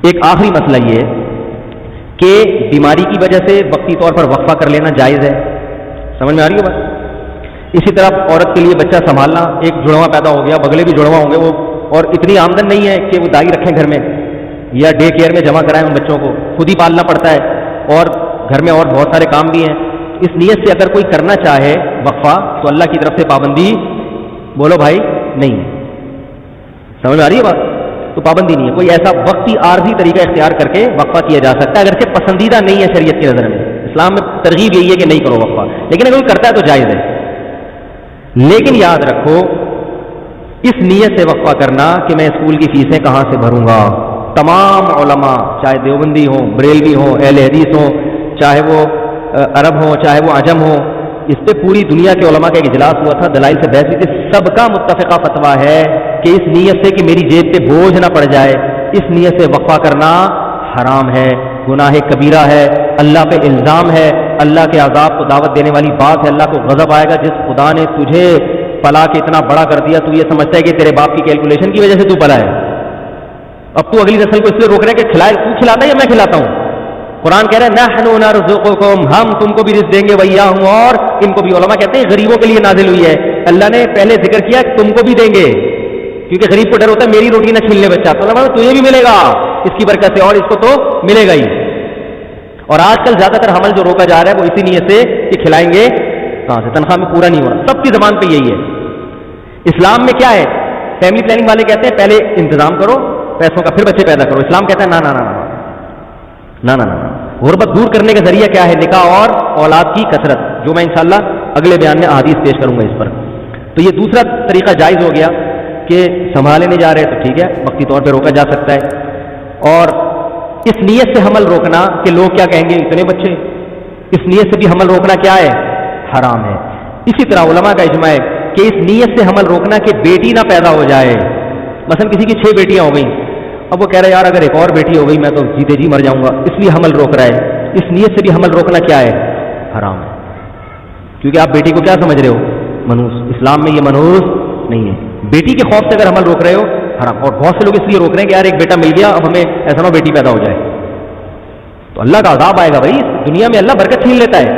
ایک آخری مسئلہ یہ ہے کہ بیماری کی وجہ سے وقتی طور پر وقفہ کر لینا جائز ہے. سمجھ میں آ رہی ہے بات؟ اسی طرح عورت کے لیے بچہ سنبھالنا، ایک جڑواں پیدا ہو گیا، بگلے بھی جڑواں ہوں گے وہ، اور اتنی آمدن نہیں ہے کہ وہ دائی رکھیں گھر میں یا ڈے کیئر میں جمع کرائیں ان بچوں کو، خود ہی پالنا پڑتا ہے، اور گھر میں اور بہت سارے کام بھی ہیں. اس نیت سے اگر کوئی کرنا چاہے وقفہ تو اللہ کی طرف سے پابندی بولو بھائی نہیں ہے. سمجھ میں آ رہی ہے بات؟ تو پابندی نہیں ہے. کوئی ایسا وقتی عارضی طریقہ اختیار کر کے وقفہ کیا جا سکتا ہے، اگرچہ پسندیدہ نہیں ہے شریعت کی نظر میں. اسلام میں ترغیب یہی ہے کہ نہیں کرو وقفہ، لیکن اگر کوئی کرتا ہے تو جائز ہے. لیکن یاد رکھو اس نیت سے وقفہ کرنا کہ میں اسکول کی فیسیں کہاں سے بھروں گا. تمام علماء چاہے دیوبندی ہوں، بریلوی ہوں، اہل حدیث ہوں، چاہے وہ عرب ہوں چاہے وہ عجم ہوں، اس پہ پوری دنیا کے علماء کا ایک اجلاس ہوا تھا، دلائل سے بحث ہوئی تھی. سب کا متفقہ فتویٰ ہے کہ اس نیت سے کہ میری جیب پہ بوجھ نہ پڑ جائے، اس نیت سے وقفہ کرنا حرام ہے، گناہ کبیرہ ہے، اللہ پہ الزام ہے، اللہ کے عذاب کو دعوت دینے والی بات ہے. اللہ کو غضب آئے گا. جس خدا نے تجھے پلا کے اتنا بڑا کر دیا، تو یہ سمجھتا ہے کہ تیرے باپ کی کیلکولیشن کی وجہ سے تو پلا ہے. اب تو اگلی نسل کو اس لیے روک رہے ہیں کہ کھلائے، تو کھلاتا ہے یا میں کھلاتا ہوں؟ قرآن کہہ رہے ہیں نحن نرزقکم، ہم تم کو بھی رزق دیں گے، ویاہم، اور ان کو بھی. علماء کہتے ہیں غریبوں کے لیے نازل ہوئی ہے. اللہ نے پہلے ذکر کیا کہ تم کو بھی دیں گے، کیونکہ غریب کو ڈر ہوتا ہے میری روٹی نہ چھین لے بچہ، تو اللہ تجھے بھی ملے گا اس کی برکت سے، اور اس کو تو ملے گا ہی. اور آج کل زیادہ تر حمل جو روکا جا رہا ہے وہ اسی نیت سے کہ کھلائیں گے کہاں سے، تنخواہ میں پورا نہیں ہو رہا. سب کی زبان پہ یہی ہے. اسلام میں کیا ہے؟ فیملی پلاننگ والے کہتے ہیں پہلے انتظام کرو پیسوں کا، پھر بچے پیدا کرو. اسلام کہتا ہے نا نا نا نا نا نا. غربت دور کرنے کا ذریعہ کیا ہے؟ نکاح اور اولاد کی کثرت، جو میں انشاءاللہ اگلے بیان میں احادیث پیش کروں گا اس پر. تو یہ دوسرا طریقہ جائز ہو گیا کہ سنبھالے نہیں جا رہے تو ٹھیک ہے، وقتی طور پہ روکا جا سکتا ہے. اور اس نیت سے حمل روکنا کہ لوگ کیا کہیں گے اتنے بچے، اس نیت سے بھی حمل روکنا کیا ہے؟ حرام ہے. اسی طرح علماء کا اجماع ہے کہ اس نیت سے حمل روکنا کہ بیٹی نہ پیدا ہو جائے. مثلا کسی کی 6 بیٹیاں ہو گئیں، اب وہ کہہ رہے یار اگر ایک اور بیٹی ہو گئی میں تو جیتے جی مر جاؤں گا، اس لیے حمل روک رہا ہے. اس نیت سے بھی حمل روکنا کیا ہے؟ حرام ہے. کیونکہ آپ بیٹی کو کیا سمجھ رہے ہو؟ منحوس. اسلام میں یہ منحوس نہیں ہے. بیٹی کے خوف سے اگر حمل روک رہے ہو حرام. اور بہت سے لوگ اس لیے روک رہے ہیں کہ یار ایک بیٹا مل گیا، اب ہمیں ایسا نہ بیٹی پیدا ہو جائے، تو اللہ کا عذاب آئے گا. بھائی دنیا میں اللہ برکت چھین لیتا ہے.